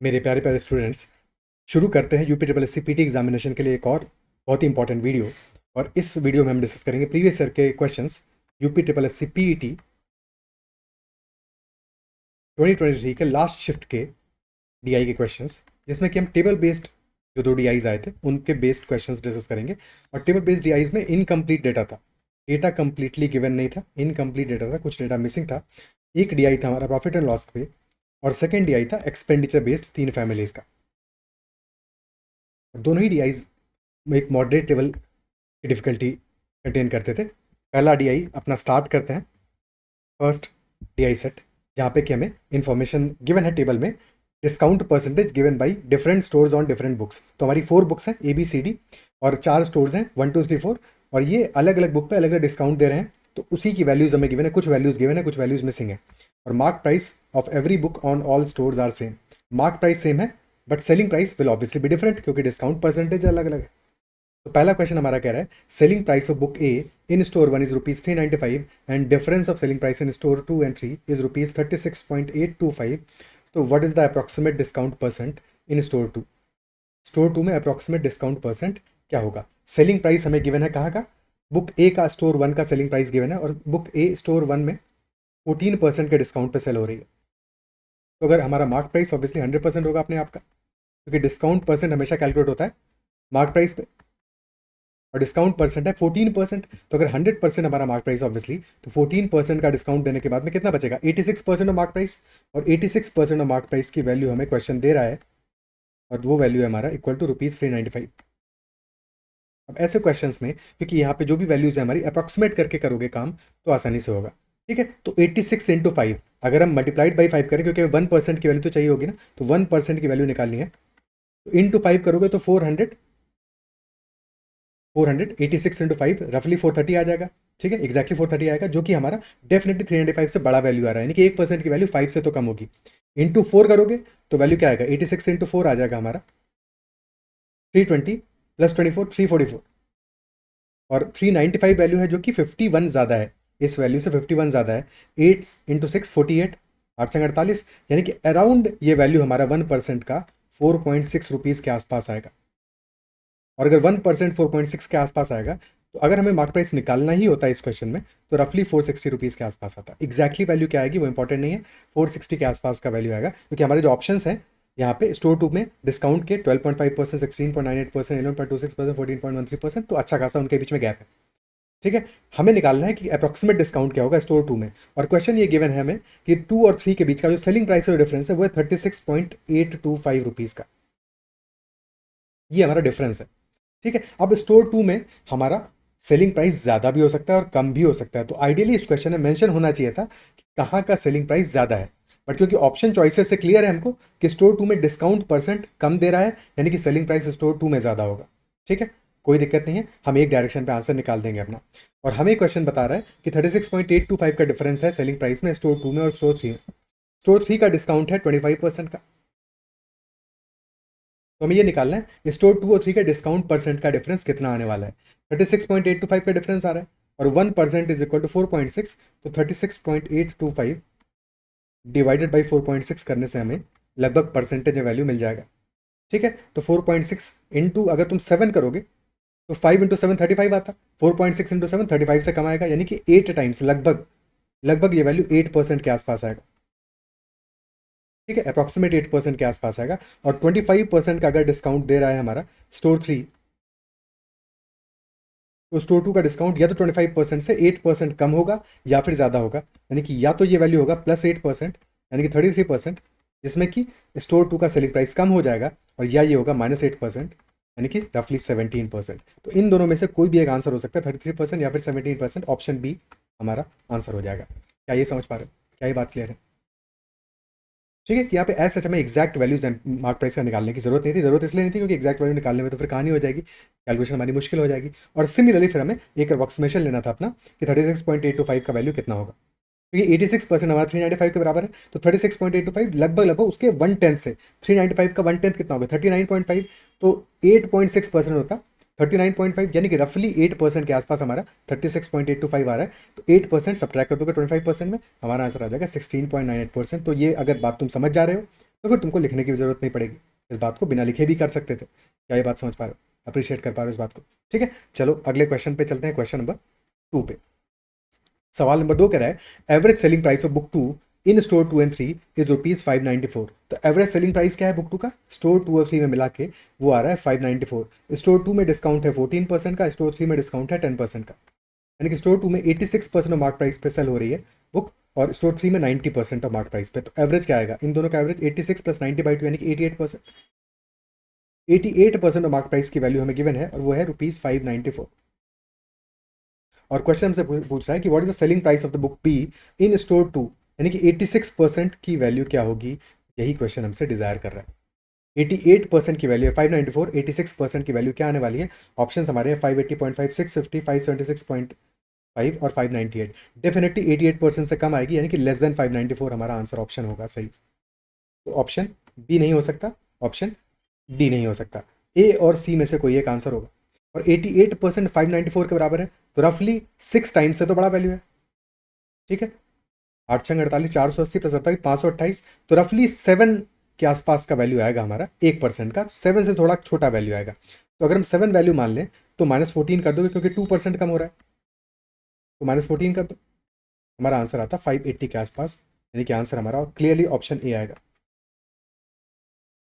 मेरे प्यारे प्यारे स्टूडेंट्स, शुरू करते हैं UP triple S C P T examination के लिए एक और बहुत ही इंपॉर्टेंट वीडियो। और इस वीडियो में हम डिस्कस करेंगे प्रीवियस ईयर के questions UP triple S C P E T 2023 के लास्ट शिफ्ट के डी आई के क्वेश्चंस, जिसमें कि हम टेबल बेस्ड जो दो डी आईज आए थे उनके बेस्ड क्वेश्चंस डिस्कस करेंगे। और टेबल बेस्ड डी आईज में इनकम्प्लीट डेटा था, डेटा कंप्लीटली गिवन नहीं था, इनकम्प्लीट डेटा था, कुछ डेटा मिसिंग था। एक डी आई था हमारा प्रॉफिट एंड लॉस पे, और सेकेंड डी आई था एक्सपेंडिचर बेस्ड 3 फैमिलीज का। दोनों ही डी आईज में एक मॉडरेट लेवल की डिफ़िकल्टी कंटेन करते थे। पहला डीआई अपना स्टार्ट करते हैं, फर्स्ट डीआई सेट, जहाँ पे कि हमें इन्फॉर्मेशन गिवन है टेबल में, discount percentage given by different stores on different books. तो हमारी 4 बुक्स हैं ABCD, और 4 स्टोर्स हैं 1 2 3 4, और ये अलग अलग बुक पे अलग अलग डिस्काउंट दे रहे हैं। तो उसी की वैल्यूज हमें गिवन है, कुछ वैल्यूज गिवन है, कुछ वैल्यूज मिसिंग है। और mark price of every book on all stores are same. Mark price same है, but selling price will obviously be different, क्योंकि डिस्काउंट परसेंटेज अलग अलग है। तो पहला क्वेश्चन हमारा कह रहा है selling price of book A in store 1 is ₹395 and difference of selling price in store 2 and 3 is ₹36.825। तो what is the approximate discount percent in store 2? Store 2 में अप्रॉक्सीमेट डिस्काउंट परसेंट क्या होगा? सेलिंग प्राइस हमें given है कहाँ का? Book ए का store 1 का सेलिंग प्राइस गिवन है, और बुक ए स्टोर 1 में 14% के डिस्काउंट पे सेल हो रही है। तो अगर हमारा मार्क प्राइस ऑब्वियसली 100% होगा अपने आप का, क्योंकि डिस्काउंट परसेंट हमेशा कैलकुलेट होता है मार्क प्राइस पे, और डिस्काउंट परसेंट है 14%। तो अगर 100% हमारा मार्क प्राइस ऑब्वियसली, तो 14% का डिस्काउंट देने के बाद में कितना बचेगा? 86% ऑफ मार्क प्राइस। और 86% ऑफ मार्क प्राइस की वैल्यू हमें क्वेश्चन दे रहा है, और वो वैल्यू है हमारा इक्वल टू ₹395। अब ऐसे क्वेश्चंस में, क्योंकि यहाँ पे जो भी वैल्यूज है हमारी अप्रॉक्सीमेट करके करोगे काम, तो आसानी से होगा। ठीक है, तो 86 इंटू 5, अगर हम मल्टीप्लाइड बाई 5 करें, क्योंकि 1% की वैल्यू तो चाहिए होगी ना, तो 1% की वैल्यू निकालनी है, तो इंटू 5 करोगे तो 486 इंटू 5 रफली 430 आ जाएगा। ठीक है, एक्जैक्टली 430 आएगा, जो कि हमारा डेफिनेटली 395 से बड़ा वैल्यू आ रहा है, यानी कि 1% की वैल्यू 5 से तो कम होगी। इंटू 4 करोगे तो वैल्यू क्या आएगा? 86 इंटू 4 आ जाएगा हमारा 320 प्लस 24 344, और 395 वैल्यू है, जो कि 51 ज़्यादा है, इस वैल्यू से 51 ज़्यादा है। 8 इंटू 6 48, 848, यानी कि अराउंड ये वैल्यू हमारा 1% का 4.6 रुपीज़ के आसपास आएगा। और अगर 1% 4.6 के आसपास आएगा, तो अगर हमें मार्क प्राइस निकालना ही होता है इस क्वेश्चन में, तो रफली 460 रुपीज़ के आसपास आता है। एक्जैक्टली वैल्यू क्या आएगी वो इंपॉर्टेंट नहीं है, 460 के आसपास का वैल्यू आएगा, क्योंकि हमारे जो ऑप्शंस हैं यहाँ पे स्टोर 2 में डिस्काउंट के 12.5%, 16.98%, 11.26%, 14.13%, तो अच्छा खासा उनके बीच में गैप है। ठीक है, हमें निकालना है कि अप्रॉक्सीमेट डिस्काउंट क्या होगा स्टोर 2 में। और क्वेश्चन ये गिवन है हमें कि 2 और 3 के बीच का जो सेलिंग प्राइस है डिफरेंस है, वो है 36.825 रुपीज़ का। ये हमारा डिफरेंस है। ठीक है, अब स्टोर 2 में हमारा सेलिंग प्राइस ज़्यादा भी हो सकता है और कम भी हो सकता है। तो आइडियली इस क्वेश्चन में मेंशन होना चाहिए था कि कहाँ का सेलिंग प्राइस ज़्यादा है, बट क्योंकि ऑप्शन चॉइसेस से क्लियर है हमको कि स्टोर 2 में डिस्काउंट परसेंट कम दे रहा है, यानी कि सेलिंग प्राइस स्टोर 2 में ज़्यादा होगा। ठीक है, कोई दिक्कत नहीं है, हम एक डायरेक्शन पे आंसर निकाल देंगे अपना। और हमें क्वेश्चन बता रहा है कि 36.825 का डिफरेंस है सेलिंग प्राइस में स्टोर 2 में और स्टोर 3 में। स्टोर 3 का डिस्काउंट है 25% का। तो हमें ये निकालना है स्टोर 2 और 3 के डिस्काउंट परसेंट का डिफरेंस कितना आने वाला है। 36.825 का डिफरेंस आ रहा है, और 1% इज इक्वल टू 4.6, तो 36.825 डिवाइडेड बाई 4.6 करने से हमें लगभग परसेंटेज में वैल्यू मिल जाएगा। ठीक है, तो 4.6 इंटू अगर तुम 7 करोगे तो 5 इंटू 7 35 आता, 4.6 इंटू 7 35 से कम आएगा, यानी कि 8 टाइम्स, लगभग लगभग ये वैल्यू 8% के आसपास आएगा। ठीक है, अप्रॉक्सीमेट 8% के आसपास आएगा। और 25% का अगर डिस्काउंट दे रहा है हमारा स्टोर 3, तो स्टोर 2 का डिस्काउंट या तो 25% से 8% कम होगा या फिर ज़्यादा होगा, यानी कि या तो ये वैल्यू होगा +8%, यानी कि 33%, जिसमें कि स्टोर 2 का सेलिंग प्राइस कम हो जाएगा, और या ये होगा -8%, यानी कि रफली 17%। तो इन दोनों में से कोई भी एक आंसर हो सकता है, 33% या फिर 17%। ऑप्शन बी हमारा आंसर हो जाएगा। क्या ये समझ पा रहे हो? क्या ये बात क्लियर है? ठीक है, कि यहाँ पे ऐसा हमें एक्जैक्ट वैल्यूज मार्क प्राइस का निकालने की जरूरत नहीं थी। जरूरत इसलिए नहीं थी क्योंकि एक्जैक्ट वैल्यू निकालने में तो फिर कहानी हो जाएगी, कैलकुलेशन हमारी मुश्किल हो जाएगी। और सिमिलरली फिर हमें एक अप्रोक्सीमेशन लेना था अपना कि 36.825 का वैल्यू कितना होगा, क्योंकि 86% हमारा 395 के बराबर है। तो 36.825 लगभग लगभग उसके 1/10 से 395 का 1/10 कितना होगा? 39.5, तो 8.6% होता 39.5, यानी कि रफली 8% के आसपास हमारा 36.825 आ रहा है। तो 8% सब्ट्रैक्ट कर दोगे 25% में, हमारा आंसर आ जाएगा 16.98%। तो ये अगर बात तुम समझ जा रहे हो तो फिर तुमको लिखने की ज़रूरत नहीं पड़ेगी, इस बात को बिना लिखे भी कर सकते थे। क्या ये बात समझ पा रहे हो, अप्रिशिएट कर पा रहे हो इस बात को? ठीक है, चलो अगले क्वेश्चन पे चलते हैं, क्वेश्चन नंबर 2 पे। सवाल नंबर 2 कह रहा है average selling price of book 2 in store 2 and 3 is ₹594। तो एवरेज सेलिंग प्राइस क्या है बुक 2 का, स्टोर 2 और 3 में मिला के वो आ रहा है 594। स्टोर 2 में डिस्काउंट है 14% का, स्टोर 3 में डिस्काउंट है 10% का, यानी कि स्टोर 2 में 86% ऑफ मार्क प्राइस पे सेल हो रही है बुक, और स्टोर 3 में 90% ऑफ मार्क प्राइस पे। तो एवरेज क्या आएगा इन दोनों का, एवरेज 86 + 90/2 यानी कि 88%। 88% ऑफ मार्क प्राइस की वैल्यू हमें गिवन है और वो है ₹594। और क्वेश्चन हमसे पूछ रहा है कि what is the selling price of the book be in store 2, यानी कि 86% की वैल्यू क्या होगी, यही क्वेश्चन हमसे डिजायर कर रहा है। 88% की वैल्यू है 594, 86% की वैल्यू क्या आने वाली है? ऑप्शन हमारे हैं 580.5, 650, 576.5 और 598। डेफिनेटली 88% से कम आएगी, यानी कि लेस देन 594 हमारा आंसर ऑप्शन होगा सही। तो ऑप्शन बी नहीं हो सकता, ऑप्शन डी नहीं हो सकता, ए और सी में से कोई एक आंसर होगा। और 88% 594 के बराबर है, तो रफली 6 टाइम्स से तो बड़ा वैल्यू है। ठीक है, 8 छंग 48, 480 + 48, 528, तो रफली 7 के आसपास का वैल्यू आएगा हमारा 1% का। 7 से थोड़ा छोटा वैल्यू आएगा, तो अगर हम 7 वैल्यू मान लें तो -14 कर दोगे, क्योंकि 2% कम हो रहा है, तो -14 कर दो, हमारा आंसर आता 580 के आसपास, यानी कि आंसर हमारा क्लियरली ऑप्शन ए आएगा।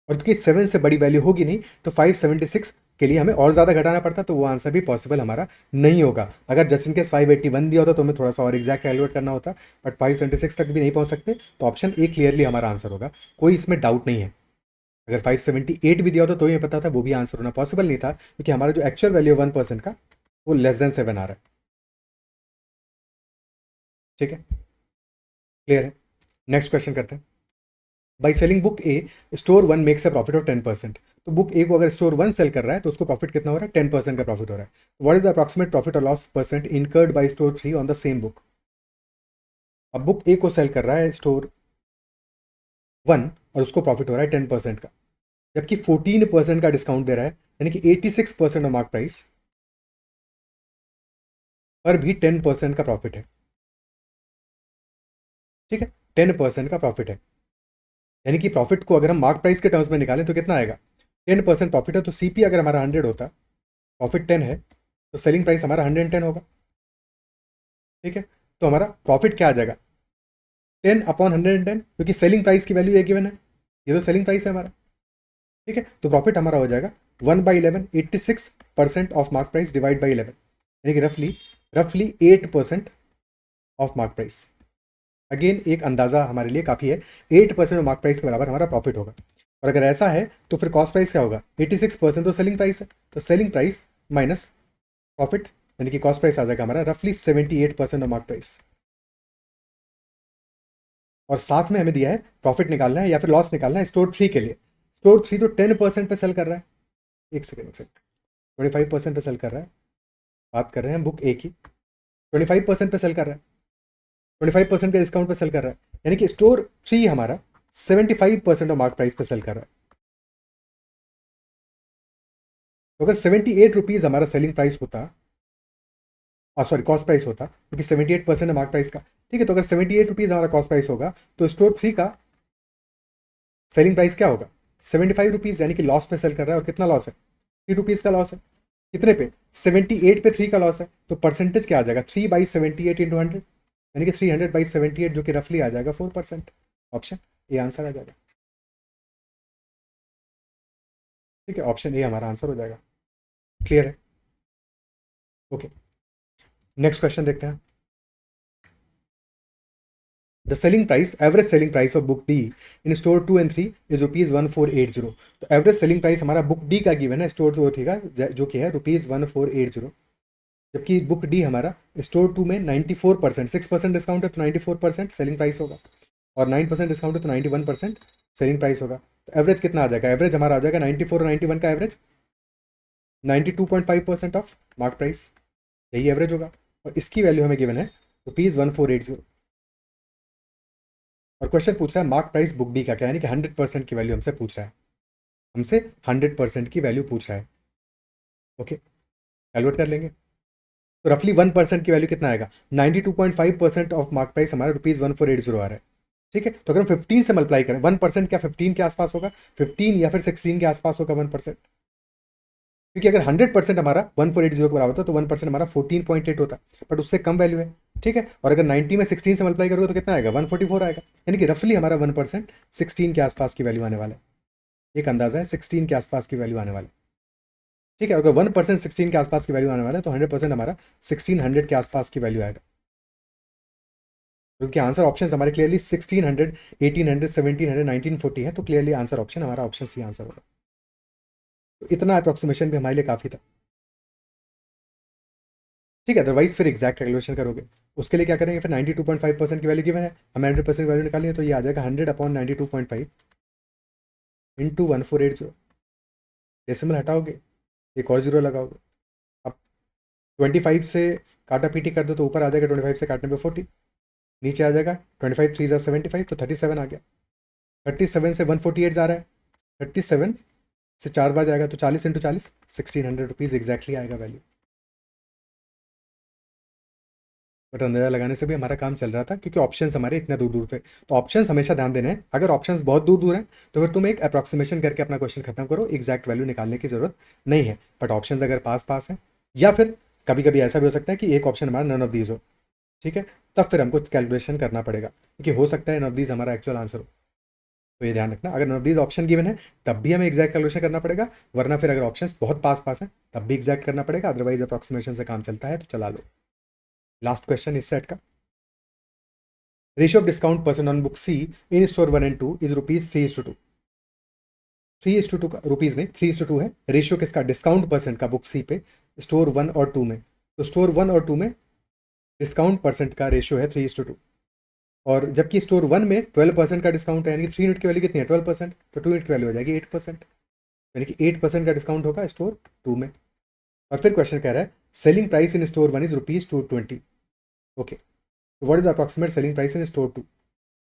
और क्योंकि 7 से बड़ी वैल्यू होगी नहीं, तो 576 के लिए हमें और ज़्यादा घटाना पड़ता, तो वो आंसर भी पॉसिबल हमारा नहीं होगा। अगर जस्ट इन केस 581 दिया होता तो हमें थोड़ा सा और एग्जैक्ट कैलकुलेट करना होता, बट 576 तक भी नहीं पहुंच सकते, तो ऑप्शन ए क्लियरली हमारा आंसर होगा, कोई इसमें डाउट नहीं है। अगर 578 भी दिया होता तो ये पता था, वो भी आंसर होना पॉसिबल नहीं था, क्योंकि हमारा जो एक्चुअल वैल्यू 1% का वो लेस देन 7 आ रहा है। ठीक है, क्लियर है। नेक्स्ट क्वेश्चन करते हैं। By selling book A store 1 makes a profit of 10%। तो बुक ए को अगर स्टोर 1 सेल कर रहा है तो उसको प्रॉफिट कितना हो रहा है, 10% का प्रॉफिट हो रहा है। What is the approximate profit और loss percent incurred by store 3 on the same book. अब बुक ए को सेल कर रहा है स्टोर 1 और उसको प्रॉफिट हो रहा है 10% का, जबकि 14% का डिस्काउंट दे रहा है, यानी कि 86% ऑफ मार्क प्राइस पर भी 10% का प्रॉफिट है। ठीक है, 10% का प्रॉफिट है, यानी कि प्रॉफिट को अगर हम मार्क प्राइस के टर्म्स में निकालें तो कितना आएगा, 10% प्रॉफिट है, तो सीपी अगर हमारा 100 होता, प्रॉफिट 10 है, तो सेलिंग प्राइस हमारा 110 होगा। ठीक है, तो हमारा प्रॉफिट क्या आ जाएगा, 10/110, क्योंकि सेलिंग प्राइस की वैल्यू ये गिवन है, ये तो सेलिंग प्राइस है हमारा। ठीक है, तो प्रॉफिट हमारा हो जाएगा 1/11, 86% of mark price divide by 11, यानी कि रफली रफली 8% ऑफ मार्क प्राइस। अगेन एक अंदाजा हमारे लिए काफ़ी है, 8% ऑफ मार्क प्राइस के बराबर हमारा प्रॉफिट होगा। और अगर ऐसा है तो फिर कॉस्ट प्राइस क्या होगा, 86% तो सेलिंग प्राइस है, तो सेलिंग प्राइस माइनस प्रॉफिट, यानी कि कॉस्ट प्राइस आ जाएगा हमारा रफली 78% ऑफ मार्क प्राइस। और साथ में हमें दिया है प्रॉफिट निकालना है या फिर लॉस निकालना है स्टोर 3 के लिए। स्टोर 3 तो 10% पे सेल कर रहा है, एक सेकेंड 25% पे सेल कर रहा है, बात कर रहे हैं बुक ए की, 25% पे सेल कर रहा है, 25% के डिस्काउंट पे सेल कर रहा है, यानी कि स्टोर 3 हमारा 75% ऑफ मार्क प्राइस पे सेल कर रहा है। तो अगर 78 रुपीज़ हमारा सेलिंग प्राइस होता, सॉरी कॉस्ट प्राइस होता, क्योंकि 78% है मार्क प्राइस का। ठीक है, तो अगर 78 रुपीज़ हमारा कॉस्ट प्राइस होगा, तो स्टोर 3 का सेलिंग प्राइस क्या होगा, 75 रुपीज़, यानी कि लॉस पे सेल कर रहा है। और कितना लॉस है, 3 रुपीज़ का लॉस है। कितने पे, 78 पे 3 का लॉस है, तो परसेंटेज क्या आ जाएगा, 3/78 इंटू 100, यानी कि 300/78, जो कि रफली आ जाएगा 4%। ऑप्शन ए आंसर आ जाएगा। ठीक है, ऑप्शन ए हमारा आंसर हो जाएगा। क्लियर है, ओके। नेक्स्ट क्वेश्चन देखते हैं। The selling price, average selling price of book D in store 2 and 3 is ₹1480। तो एवरेज सेलिंग प्राइस हमारा बुक डी का गिवन है स्टोर 2 और 3 का, जो कि है ₹1480, जबकि बुक डी हमारा स्टोर 2 में 94%, 6% डिस्काउंट है तो 94% सेलिंग प्राइस होगा, और 9% डिस्काउंट है तो 91% सेलिंग प्राइस होगा। तो एवरेज कितना आ जाएगा, एवरेज हमारा आ जाएगा 94 और 91 का एवरेज 92.5% ऑफ मार्क प्राइस, यही एवरेज होगा। और इसकी वैल्यू हमें गिवन है ₹1480। और क्वेश्चन पूछ रहा है मार्क प्राइस बुक डी का क्या, यानी कि 100% की वैल्यू हमसे पूछ रहा है, हमसे 100% की वैल्यू पूछ रहा है। ओके, कैलकुलेट कर लेंगे, तो रफली 1% की वैल्यू कितना आएगा, 92.5% ऑफ मार्क प्राइस हमारा ₹1480 आ रहा है। ठीक है, तो अगर हम 15 से मल्टीप्लाई करें 1% क्या 15 के आसपास होगा, 15 या फिर 16 के आसपास होगा 1%, क्योंकि अगर 100% हमारा 1480 के बराबर होता तो 1% हमारा 14.8 होता, बट उससे कम वैल्यू है। ठीक है, और अगर 90 में 16 से मल्टीप्लाई करोगे तो कितना आएगा 144 आएगा, यानी कि रफली हमारा 1% 16 के आसपास की वैल्यू आने वाला है। एक अंदाजा है 16 के आसपास की वैल्यू आने वाला है। ठीक है, अगर 1% 16 के आसपास की वैल्यू आने वाला है तो 100% हमारा 1600 के आसपास की वैल्यू आएगा, क्योंकि आंसर ऑप्शन हमारे क्लियरली 1600, 1800, 1700, 1940 है, तो क्लियरली आंसर ऑप्शन हमारा ऑप्शन सी आंसर होगा। तो इतना अप्रोक्सीमेशन भी हमारे लिए काफ़ी था। ठीक है, अदरवाइज फिर एग्जैक्ट कैलकुलेशन करोगे, उसके लिए क्या करेंगे, फिर 92.5% की वैल्यू गिवन है, हमें 100% वैल्यू निकालनी है, तो ये आ जाएगा 100/92.5 इंटू 1480। डेसिमल हटाओगे, एक और जीरो लगाओगे, अब 25 से काटा पीटी कर दो तो ऊपर आ जाएगा 25 से काटने पे 40, नीचे आ जाएगा 25 3 75, तो 37 आ गया। 37 से 148 जा रहा है, 37 से 4 बार जाएगा तो 40 इंटू 40 1600 रुपीज़ एग्जैक्टली आएगा वैल्यू। बट अंदाजा लगाने से भी हमारा काम चल रहा था, क्योंकि ऑप्शंस हमारे इतने दूर दूर थे। तो ऑप्शंस हमेशा ध्यान देने हैं, अगर ऑप्शंस बहुत दूर दूर हैं तो फिर तुम एक अप्रॉक्सीमेशन करके अपना क्वेश्चन खत्म करो, एग्जैक्ट वैल्यू निकालने की जरूरत नहीं है। बट ऑप्शंस अगर पास पास हैं, या फिर कभी कभी ऐसा भी हो सकता है कि एक ऑप्शन हमारा नन ऑफ दीज हो, ठीक है, तब फिर हमको कैलकुलेशन करना पड़ेगा, क्योंकि हो सकता है नन ऑफ दीज हमारा एक्चुअल आंसर हो। तो ये ध्यान रखना, अगर none of these option given है तब भी हमें एग्जैक्ट कैलकुलेशन करना पड़ेगा, वरना फिर अगर ऑप्शंस बहुत पास पास हैं तब भी एग्जैक्ट करना पड़ेगा, अदरवाइज अप्रॉक्सीमेशन से काम चलता है। तो चला लो लास्ट क्वेश्चन इस सेट का। Ratio of discount percent on book C in store 1 and 2 is rupees 3:2। 3:2 का रुपीज नहीं, 3:2 है रेशियो किसका, डिस्काउंट परसेंट का बुक सी पे स्टोर 1 और 2 में। तो स्टोर 1 और 2 में डिस्काउंट परसेंट का रेशियो है 3:2, और जबकि स्टोर 1 में 12% का डिस्काउंट है, यानी कि 3 यूनिट की वैल्यू कितनी है 12%, तो 2 यूनिट की वैल्यू हो जाएगी 8%, यानी कि 8% का डिस्काउंट होगा स्टोर 2 में। और फिर क्वेश्चन कह रहा है selling price in store 1 is rupees 220। Okay, what is the approximate selling price in store 2।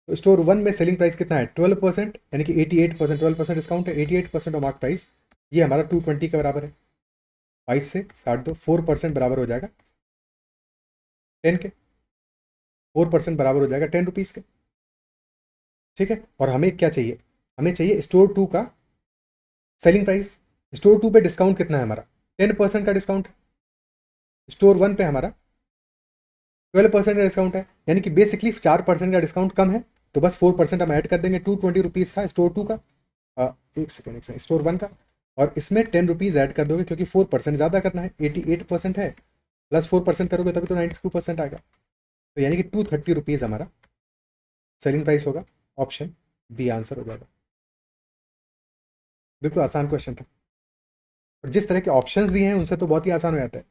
तो स्टोर 1 में सेलिंग प्राइस कितना है 12%, यानी कि 88%, 12% डिस्काउंट है, 88% ऑफ मार्क प्राइस, ये हमारा 220 के बराबर है। 22 से काट दो, 4% बराबर हो जाएगा 10 के, 4% बराबर हो जाएगा 10 रुपीज़ के। ठीक है, और हमें क्या चाहिए, हमें चाहिए स्टोर 2 का सेलिंग प्राइस। स्टोर 2 पे डिस्काउंट कितना है हमारा 10% का डिस्काउंट है, स्टोर 1 पे हमारा 12% का डिस्काउंट है, यानी कि बेसिकली 4% का डिस्काउंट कम है, तो बस 4% हम ऐड कर देंगे। 220 रुपीज़ था स्टोर 2 का, एक सेकेंड स्टोर 1 का, और इसमें 10 रुपीज़ ऐड कर दोगे, क्योंकि 4% ज़्यादा करना है, 88% है, प्लस 4% करोगे तभी तो 92% आएगा, तो यानी कि 230 रुपीज़ हमारा सेलिंग प्राइस होगा। ऑप्शन बी आंसर हो जाएगा। बिल्कुल आसान क्वेश्चन था, और जिस तरह के ऑप्शंस दिए हैं उनसे तो बहुत ही आसान हो जाता है,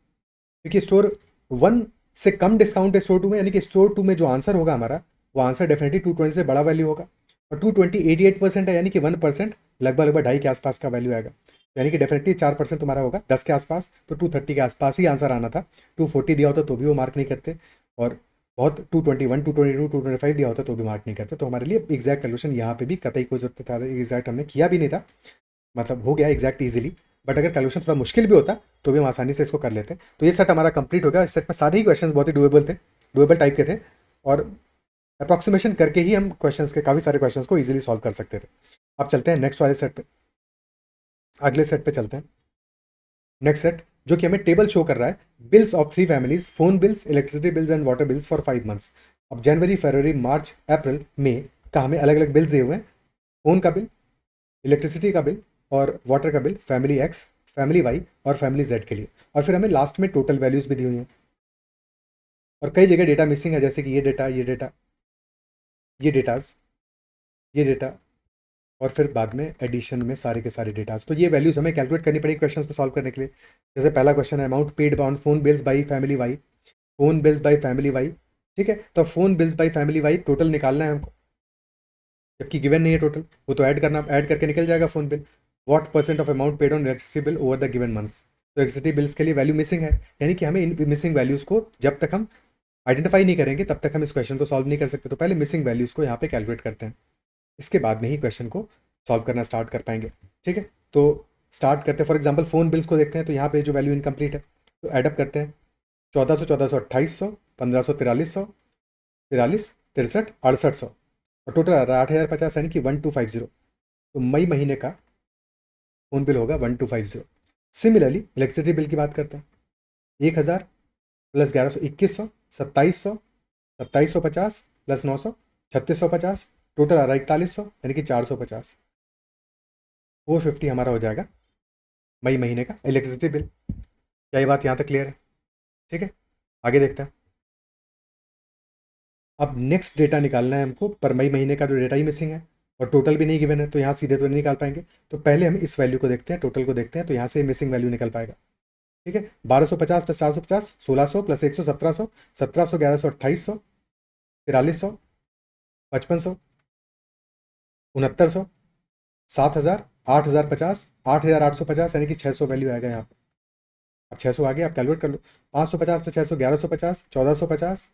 क्योंकि स्टोर 1 से कम डिस्काउंट है स्टोर 2 में, यानी कि स्टोर 2 में जो आंसर होगा हमारा, वो आंसर डेफिनेटली 220 से बड़ा वैल्यू होगा, और 220 88% है, यानी कि 1% लगभग लगभग 2.5 के आसपास का वैल्यू आएगा, यानी कि डेफिनेटली 4% तुम्हारा होगा 10 के आसपास, तो 230 के आसपास ही आंसर आना था। 240 दिया होता तो भी वो मार्क नहीं करते, और बहुत 221, 222, 225 दिया होता तो भी मार्क नहीं करते। तो हमारे लिए एग्जैक्ट कैलकुलेशन यहाँ पे भी कतई कोई जरूरत था, एग्जैक्ट हमने किया भी नहीं था, मतलब हो गया एग्जैक्ट इजीली। बट अगर कैलकुलेशन थोड़ा मुश्किल भी होता तो भी हम आसानी से इसको कर लेते। तो ये सेट हमारा कंप्लीट हो गया। इस सेट में सारे ही क्वेश्चन बहुत ही डुएबल थे, डुएबल टाइप के थे, और अप्रॉक्सीमेशन करके ही हम क्वेश्चंस के काफ़ी सारे क्वेश्चंस को इजीली सॉल्व कर सकते थे। अब चलते हैं नेक्स्ट वाले सेट पे, अगले सेट पे चलते हैं। नेक्स्ट सेट जो कि हमें टेबल शो कर रहा है bills of 3 families, phone bills, electricity bills and water bills for 5 months. अब जनवरी, फरवरी, मार्च, अप्रैल, मई का हमें अलग अलग बिल्स दिए हुए हैं, फोन का बिल, इलेक्ट्रिसिटी का बिल और वाटर का bill, family X, family Y और फैमिली जेड के लिए। और फिर हमें लास्ट में टोटल वैल्यूज भी दी हुई हैं, और कई जगह डेटा मिसिंग है, जैसे कि ये डेटा, ये डेटा, ये डेटाज, ये डेटा, और फिर बाद में एडिशन में सारे के सारे डेटाज। तो ये वैल्यूज हमें कैलकुलेट करनी पड़ेगी क्वेश्चन को सॉल्व करने के लिए। जैसे पहला क्वेश्चन है amount paid on phone bills by family Y, phone bills by family Y. ठीक है, तो phone bills by family Y total निकालना है हमको, जबकि गिवन नहीं है टोटल, वो तो ऐड करना, ऐड करके निकल जाएगा phone bill. What percent of amount paid on electricity bill over the given month. तो इलेक्ट्रिसिटी बिल्स के लिए वैल्यू मिसिंग है, यानी कि हमें इन मिसिंग वैल्यूज को जब तक हम आइडेंटिफाई नहीं करेंगे तब तक हम इस क्वेश्चन को सॉल्व नहीं कर सकते। तो पहले मिसिंग वैल्यूज को यहाँ पे कैलकुलेट करते हैं, इसके बाद में ही क्वेश्चन को सॉल्व करना स्टार्ट कर पाएंगे। ठीक है, तो स्टार्ट करते हैं। फॉर एग्जाम्पल फोन बिल्स को देखते हैं, तो यहाँ पे जो वैल्यू इनकम्प्लीट है, तो एडअप करते हैं 1400, 1400, 2800, 1500, 4300, 43, 63, 6800। और टोटल आ रहा है 8,050 यानी कि 1250। तो मई महीने का फ़ोन बिल होगा 1250। सिमिलरली इलेक्ट्रिसिटी बिल की बात करते हैं। 1,000 प्लस 1100 2100, 2700, 2750 प्लस 900 3650, टोटल आ रहा है 4100 यानी कि 450। 450 हमारा हो जाएगा मई महीने का इलेक्ट्रिसिटी बिल। क्या ये बात यहाँ तक क्लियर है? ठीक है, आगे देखते हैं। अब नेक्स्ट डेटा निकालना है हमको, पर मई महीने का जो डेटा ही मिसिंग है और टोटल भी नहीं गिवन है, तो यहाँ सीधे तो नहीं निकाल पाएंगे। तो पहले हम इस वैल्यू को देखते हैं, टोटल को देखते हैं, तो यहाँ से मिसिंग वैल्यू निकल पाएगा। ठीक है, 1250 प्लस 450 1600 प्लस 100 1700, 1700 1100 2800, 4300, 5500, 6900, 7000, 8050, 8850 यानी कि 600 वैल्यू आएगा यहाँ पे। अब 600 आ गया, आप कैलकुलेट कर लो। 550 प्लस 600 1150, 1450,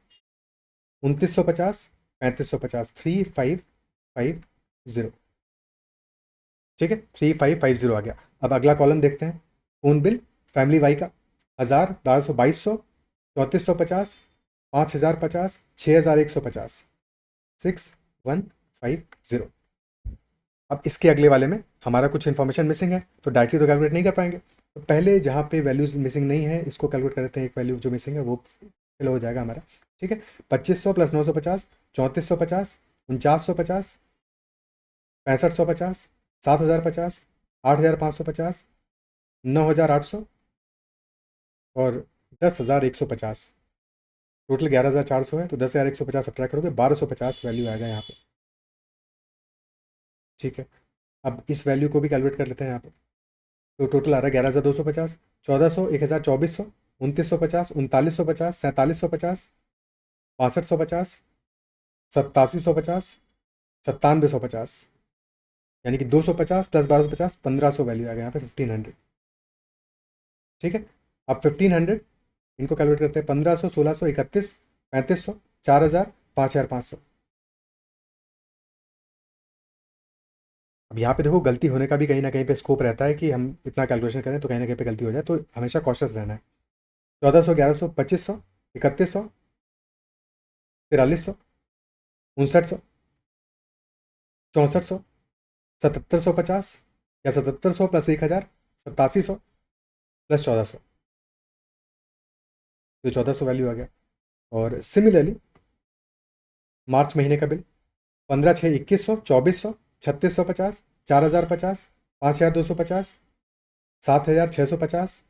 2950, 3550, 3550। ठीक है, 3550 आ गया। अब अगला कॉलम देखते हैं, फोन बिल फैमिली वाई का 1000, 1200, 2200, 3450, 5050, 6150, 6150। अब इसके अगले वाले में हमारा कुछ इन्फॉर्मेशन मिसिंग है, तो डायरेक्टली तो कैलकुलेट नहीं कर पाएंगे। तो पहले जहाँ पे वैल्यूज मिसिंग नहीं है इसको कैलकुलेट करते हैं, एक वैल्यू जो मिसिंग है वो फिल हो जाएगा हमारा। ठीक है, 2500 प्लस 950, 3450, 4950, 6550, 7050, 8550, 9800 और 10,150। टोटल 11,400 है, तो 10,150 सब्ट्रैक्ट करोगे 1250 वैल्यू आएगा यहाँ पे। ठीक है, अब इस वैल्यू को भी कैलकुलेट कर लेते हैं यहाँ पे। तो टोटल आ रहा है 11,250, 1400, 1,2400, 2950, 3950, 4750, 6250, 8750, 9750, यानी कि 250 प्लस 1250, 1500 वैल्यू आ गया यहाँ पे 1500। ठीक है, अब 1500 इनको कैलकुलेट करते हैं। 1500, 1600, 31, 3500, 4000, 5500। अब यहाँ पे देखो गलती होने का भी कहीं ना कहीं पे स्कोप रहता है कि हम इतना कैलकुलेशन करें तो कहीं ना कहीं पे गलती हो जाए, तो हमेशा कॉशियस रहना है। 1400, 1100, 2500, 3100, 4300, 5900, 6400, 7750 या 7700 प्लस 1000, 8700 प्लस 1400, तो 1400 वैल्यू आ गया। और सिमिलरली मार्च महीने का बिल 15/6 2100, 2400, 3650, 4050, 5250, 7650,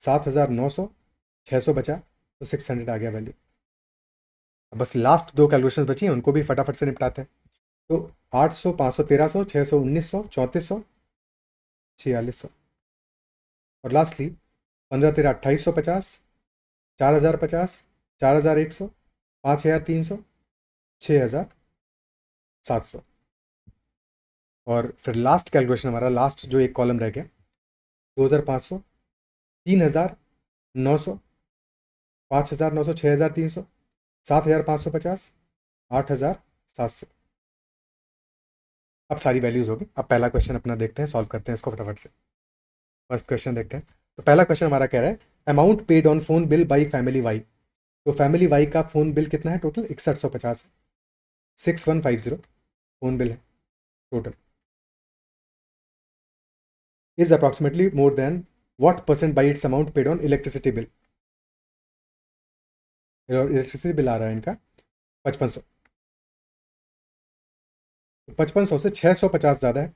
7900, 600 बचा, तो 600 आ गया वैल्यू। अब बस लास्ट दो कैलकुलेशन बची हैं, उनको भी फटाफट से निपटाते हैं। तो 800, 500, 1300, 600, 1900, 3400, 4600 और लास्टली 15 13 2850, 4050, 4100, 5300, 6700। और फिर लास्ट कैलकुलेशन हमारा, लास्ट जो एक कॉलम रह गया, 2500, 3900, 5900, 6300, 7550, 8700। अब सारी वैल्यूज होगी। अब पहला क्वेश्चन अपना देखते हैं, सॉल्व करते हैं इसको फटाफट से। फर्स्ट क्वेश्चन देखते हैं। तो पहला क्वेश्चन हमारा कह रहा है amount paid on phone bill by family Y. तो फैमिली वाई का फोन बिल कितना है टोटल? 6150 है। 6150 फोन बिल है total. Is approximately more than what percent by its amount paid on electricity bill. Electricity bill आ रहा है इनका 5500। 5500 से 650 ज़्यादा है।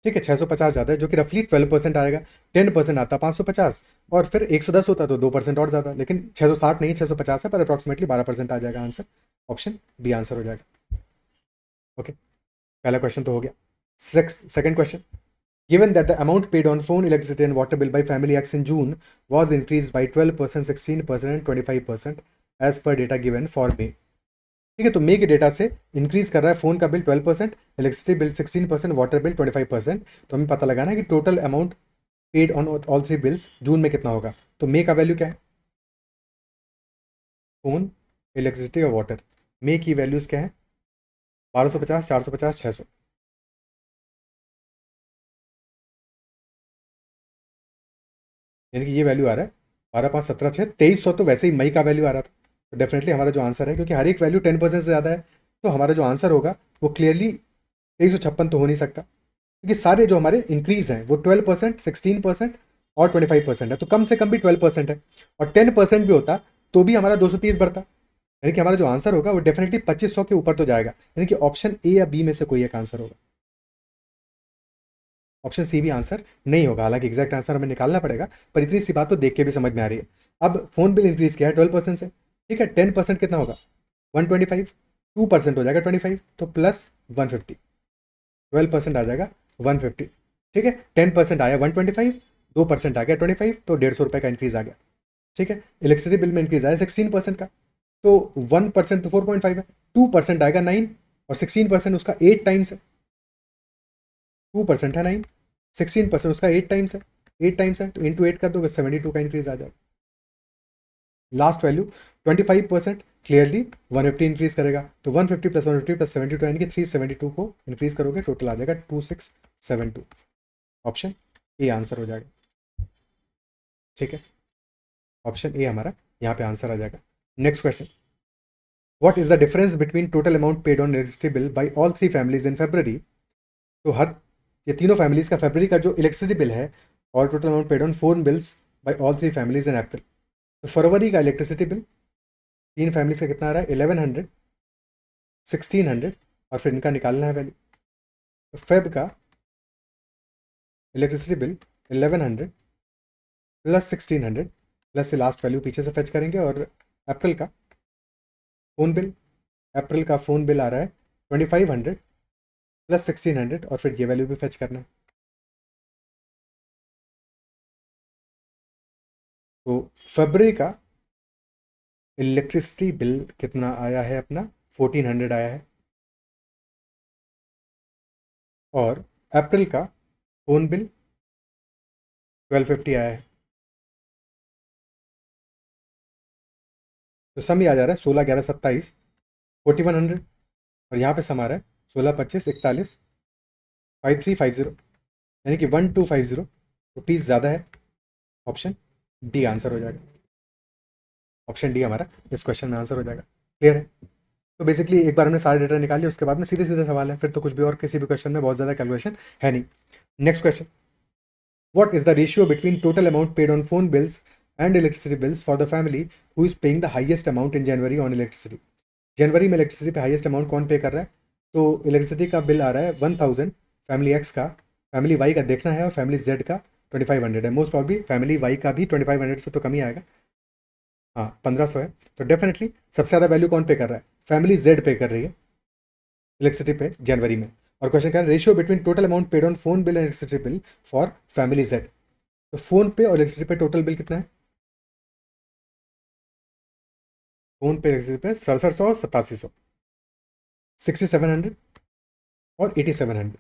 ठीक है, 650 ज़्यादा है, जो कि रफली 12% आएगा। 10% आता 550 और फिर 110 होता तो 2% और ज़्यादा, लेकिन 660 नहीं 650 है, पर अप्रॉक्सीमेटली 12% आ जाएगा आंसर। ऑप्शन बी आंसर हो जाएगा। ओके, पहला क्वेश्चन तो हो गया। Second question, given that the amount paid on phone, electricity and water bill by family X in June was increased by 12%, 16% and 25% as per data given for May। ठीक है, तो मे के डेटा से increase कर रहा है फोन का bill 12%, electricity bill 16%, water bill 25%। तो हमें पता लगाना है कि total amount paid on all three bills June में कितना होगा। तो मे का वैल्यू क्या है? फोन, इलेक्ट्रिसिटी और वाटर, मे की वैल्यूज क्या है? 1250, 450, 600। यानी कि ये वैल्यू आ रहा है 12, 5, 17, 6, 2300। तो वैसे ही मई का वैल्यू आ रहा था, तो डेफिनेटली हमारा जो आंसर है, क्योंकि हर एक वैल्यू 10% से ज़्यादा है, तो हमारा जो आंसर होगा वो क्लियरली 2356 तो हो नहीं सकता, क्योंकि सारे जो हमारे इंक्रीज हैं वो 12%, 16% और 25% है, तो कम से कम भी 12% है, और 10% भी होता तो भी हमारा 230 बढ़ता, यानी कि हमारा जो आंसर होगा वो डेफिनेटली 2500 के ऊपर तो जाएगा, यानी कि ऑप्शन ए या बी में से कोई एक आंसर होगा। ऑप्शन सी भी आंसर नहीं होगा, हालांकि एग्जैक्ट आंसर हमें निकालना पड़ेगा, पर इतनी सी बात तो देख के भी समझ में आ रही है। अब फोन बिल इंक्रीज किया है 12% से, ठीक है, 10% कितना होगा 125, 2% हो जाएगा 25, तो प्लस 150, 12% आ जाएगा 150, ठीक है, 10% आया 125, 2% आ गया 25, तो 150 रुपये का इंक्रीज आ गया, ठीक है। इलेक्ट्रिसिटी बिल में इंक्रीज आया 16% का, तो 1% तो 4.5 है, 2% आएगा 9, और 16% उसका 8 टाइम्स है, 2% है 9, 16% उसका 8 टाइम्स है, 8 टाइम्स है तो इंटू 8 कर दोगे 72 का इंक्रीज आ जाएगा। लास्ट वैल्यू 25% क्लियरली 150 इंक्रीज करेगा, तो 150 प्लस 150 प्लस 72 यानी कि 372 को इंक्रीज करोगे, टोटल आ जाएगा 2672। ऑप्शन ए आंसर हो जाएगा, ठीक है, ऑप्शन ए हमारा यहाँ पे आंसर आ जाएगा। Next question, what is the difference between total amount paid on electricity bill by all three families in February. तो हर ये तीनों फैमिलीज का फरवरी का जो इलेक्ट्रिसिटी बिल है, और total amount paid on phone bills by all three families in April. तो फरवरी का इलेक्ट्रिसिटी बिल तीन फैमिलीज का कितना आ रहा है 1100, 1600, और फिर इनका निकालना है वैल्यू। तो फेब का इलेक्ट्रिसिटी बिल 1100 प्लस 1600 प्लस से लास्ट वैल्यू पीछे से फेच करेंगे, और अप्रैल का फ़ोन बिल, अप्रैल का फ़ोन बिल आ रहा है 2500 प्लस 1600, और फिर ये वैल्यू भी फेच करना है। तो फरवरी का इलेक्ट्रिसिटी बिल कितना आया है अपना 1400 आया है, और अप्रैल का फ़ोन बिल 1250 आया है, तो सम ही आ जा रहा है 16 11 27 4100, और यहाँ पे सम आ रहा है 16 25 41 5350, यानी कि 1250 रुपीज़ ज़्यादा है। ऑप्शन डी आंसर हो जाएगा, ऑप्शन डी हमारा इस क्वेश्चन में आंसर हो जाएगा। क्लियर है। तो बेसिकली एक बार हमने सारे डेटा निकाल लिया, उसके बाद में सीधे सीधे सवाल है, फिर तो कुछ भी और किसी भी क्वेश्चन में बहुत ज़्यादा कैलकुलेशन है नहीं। Next question, what is the ratio between total amount paid on phone bills and electricity bills for the family who is paying the highest amount in January on electricity. जनवरी में electricity पे highest amount कौन पे कर रहा है, तो electricity का बिल आ रहा है 1000 फैमिली एक्स का, फैमिली वाई का देखना है, और फैमिली जेड का 2500 है, मोस्ट प्रॉब्ली फैमिली वाई का भी 2500 से तो कम ही आएगा, हाँ 1500 है, तो डेफिनेटली सबसे ज़्यादा वैल्यू कौन पे कर रहा है, फैमिली जेड पे कर रही है इलेक्ट्रिसिटी पे जनवरी में। और क्वेश्चन क्या है, ratio between total amount paid on phone bill and electricity bill for family Z. तो फोन पे और इलेक्ट्रिसिटी पे टोटल बिल कितना है, फोन पे इलेक्ट्रिसिटी पे 6700 8700, 6700 और 8700,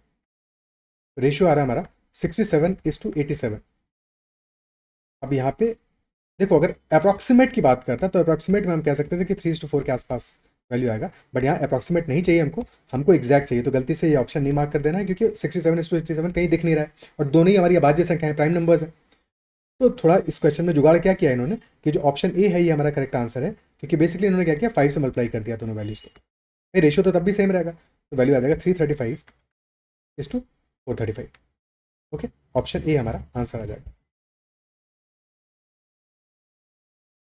रेशियो आ रहा है हमारा 67:87। अब यहाँ पे देखो, अगर अप्रॉक्सीमेट की बात करता तो अप्रॉक्सीमेट में हम कह सकते थे कि 3:4 के आसपास वैल्यू आएगा, बट यहाँ अप्रॉक्सीमेट नहीं चाहिए हमको, हमको एग्जैक्ट चाहिए, तो गलती से ये ऑप्शन नहीं मार्क कर देना है, क्योंकि 67:87 कहीं दिख नहीं रहा है, और दोनों ही हमारी अभाज्य संख्या है, प्राइम नंबर्स है। तो थोड़ा इस क्वेश्चन में जुगाड़ क्या किया इन्होंने, कि जो ऑप्शन ए है ये हमारा करेक्ट आंसर है, क्योंकि बेसिकली इन्होंने क्या किया 5 से मल्टीप्लाई कर दिया दोनों वैल्यूज को, भाई रेशियो तो तब भी सेम रहेगा, तो वैल्यू आ जाएगा 335:435। ओके, ऑप्शन ए हमारा आंसर आ जाएगा।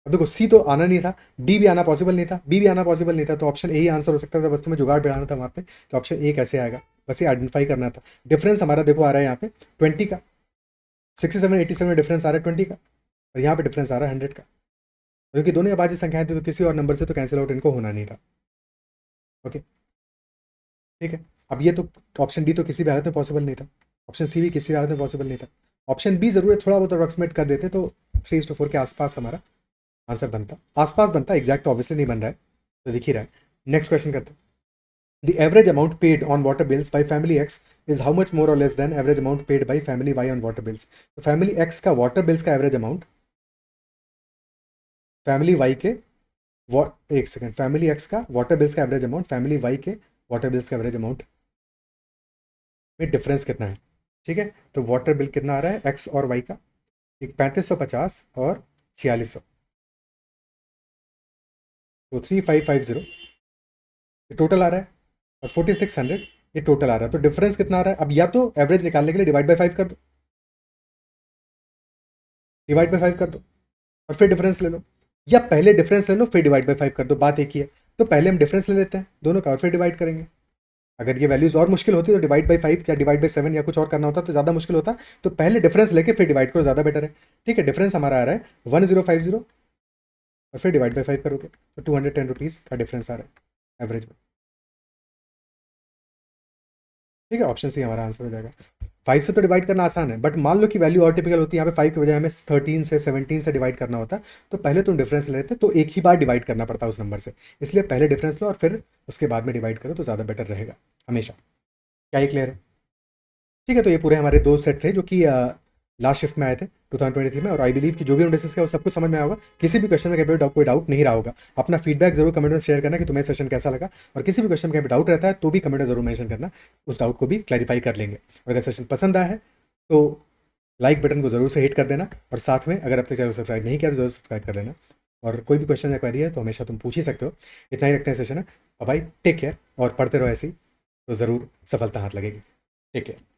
अब देखो सी तो आना नहीं था, डी भी आना पॉसिबल नहीं था, बी भी आना पॉसिबल नहीं था, तो ऑप्शन ए ही आंसर हो सकता था, बस तुम्हें जुगाड़ बढ़ाना था वहाँ पे कि ऑप्शन ए कैसे आएगा, बस ये आइडेंटिफाई करना था। डिफरेंस हमारा देखो आ रहा है यहाँ पे 20 का, 67 87 में डिफरेंस आ रहा है 20 का, और यहाँ पे डिफरेंस आ रहा है 100 का, क्योंकि दोनों अभाज्य संख्याएं थी, तो किसी और नंबर से तो कैंसिल आउट इनको होना नहीं था। ओके, ठीक है। अब ये तो ऑप्शन डी तो किसी भी हालत में पॉसिबल नहीं था, ऑप्शन सी भी किसी भी हालत में पॉसिबल नहीं था, ऑप्शन बी जरूर थोड़ा बहुत अप्रोक्सीमेट कर देते तो 3:4 के आसपास हमारा आंसर बनता, आसपास बनता, एग्जैक्ट ऑब्वियसली नहीं बन रहा है, तो दिख ही रहा है। नेक्स्ट क्वेश्चन करते हैं, the average amount paid on water bills by family X is how much more और less than average amount paid by family Y on water bills. तो फैमिली एक्स का वाटर बिल्स का average amount family Y के एक second, family X का water bills का average amount family Y के water bills का एवरेज अमाउंट में डिफरेंस कितना है, ठीक है। तो वाटर बिल कितना आ रहा है एक्स और वाई का, एक 3550 और 4600, तो 3550 ये टोटल आ रहा है, और 4600 ये टोटल आ रहा है। तो डिफरेंस कितना आ रहा है? अब या तो एवरेज निकालने के लिए डिवाइड बाई 5 कर दो, डिवाइड बाई 5 कर दो और फिर डिफरेंस ले लो, या पहले डिफरेंस ले लो फिर डिवाइड बाई 5 कर दो, बात एक ही है। तो पहले हम डिफरेंस ले लेते हैं दोनों का और फिर डिवाइड करेंगे। अगर ये वैल्यूज और मुश्किल होती तो डिवाइड बाई 5 या डिवाइड बाई 7 या कुछ और करना होता तो ज़्यादा मुश्किल होता। तो पहले डिफरेंस लेके फिर डिवाइड करो, ज़्यादा बेटर है। ठीक है, डिफरेंस हमारा आ रहा है 1050 और फिर डिवाइड बाई 5 करोगे तो 210 रुपीज़ का डिफरेंस आ रहा है एवरेज में। ठीक है, ऑप्शन सी हमारा आंसर हो जाएगा। 5 से तो डिवाइड करना आसान है, बट मान लो कि वैल्यू और टिपिकल होती है, यहाँ पे 5 की बजाय हमें 13 से 17 से डिवाइड करना होता, तो पहले तुम डिफरेंस ले लेते तो एक ही बार डिवाइड करना पड़ता उस नंबर से। इसलिए पहले डिफरेंस लो और फिर उसके बाद में डिवाइड करो तो ज़्यादा बेटर रहेगा हमेशा। क्या ये क्लियर है? ठीक है, तो ये पूरे हमारे 2 सेट थे जो कि लास्ट शिफ्ट में आए थे 2023 में, और आई बिलीव कि जो भी हमने डिस्कस किया वो सब कुछ समझ में आया होगा। किसी भी क्वेश्चन में कभी कोई डाउट नहीं रहा होगा। अपना फीडबैक जरूर कमेंट में शेयर करना कि तुम्हें सेशन कैसा लगा, और किसी भी क्वेश्चन में कभी डाउट रहता है तो भी कमेंट में जरूर मेंशन करना, उस डाउट को भी क्लैरिफाई कर लेंगे। और अगर सेशन पसंद आया है तो लाइक बटन को जरूर से हिट कर देना, और साथ में अगर अब तक चैनल सब्सक्राइब नहीं किया तो जरूर सब्सक्राइब कर लेना। और कोई भी क्वेश्चन या क्वेरी है तो हमेशा तुम पूछ ही सकते हो। इतना ही रखते हैं सेशन है, बाय, टेक केयर, और पढ़ते रहो ऐसे ही तो ज़रूर सफलता हाथ लगेगी। Take care.